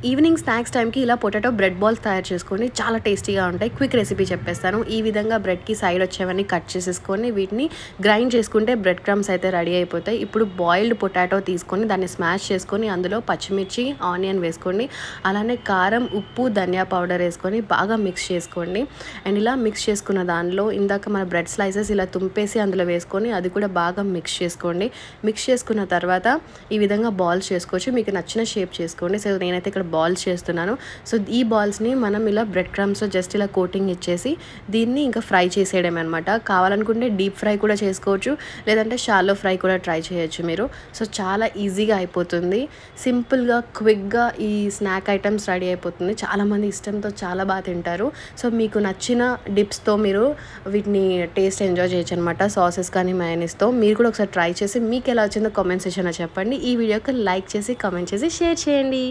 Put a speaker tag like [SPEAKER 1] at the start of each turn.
[SPEAKER 1] Evening snacks టైంకి ఇలా potato bread balls తయారు చేసుకొని చాలా టేస్టీగా ఉంటాయి. క్విక్ రెసిపీ చెప్పేస్తాను. ఈ విధంగా బ్రెడ్కి సైడ్ వచ్చేవన్నీ కట్ చేసేసుకొని వీటిని గ్రైండ్ చేసుకుంటే బ్రెడ్ క్రమ్స్ అయితే రెడీ అయిపోతాయి. ఇప్పుడు బాయిల్డ్ పొటాటో తీసుకొని దాన్ని స్మాష్ చేసుకొని అందులో పచ్చిమిర్చి, ఆనియన్ వేసుకోండి. అలానే కారం, ఉప్పు, ధనియా పౌడర్ వేసుకొని బాగా మిక్స్ చేసుకోండి. అండ్ ఇలా మిక్స్ చేసుకున్న దానిలో ఇందాక మన బ్రెడ్ స్లైసెస్ ఇలా తుంపేసి అందులో వేసుకొని అది కూడా బాగా మిక్స్ చేసుకోండి. మిక్స్ చేసుకున్న తర్వాత ఈ విధంగా బాల్స్ చేసుకోవచ్చు. మీకు నచ్చిన షేప్ చేసుకోండి. సో నేనైతే ఇక్కడ బాల్స్ చేస్తున్నాను. సో ఈ బాల్స్ని మనం ఇలా బ్రెడ్ క్రమ్స్లో జస్ట్ ఇలా కోటింగ్ ఇచ్చేసి దీన్ని ఇంకా ఫ్రై చేసేయడం అనమాట. కావాలనుకుంటే డీప్ ఫ్రై కూడా చేసుకోవచ్చు, లేదంటే షాలో ఫ్రై కూడా ట్రై చేయొచ్చు మీరు. సో చాలా ఈజీగా అయిపోతుంది. సింపుల్గా క్విక్గా ఈ స్నాక్ ఐటమ్స్ రెడీ అయిపోతుంది. చాలామంది ఇష్టంతో చాలా బాగా తింటారు. సో మీకు నచ్చిన డిప్స్తో మీరు వీటిని టేస్ట్ ఎంజాయ్ చేయొచ్చు అనమాట. సాసెస్ కానీ మయోనీస్తో. మీరు కూడా ఒకసారి ట్రై చేసి మీకు ఎలా వచ్చిందో కామెంట్ సెక్షన్లో చెప్పండి. ఈ వీడియోకి లైక్ చేసి కామెంట్ చేసి షేర్ చేయండి.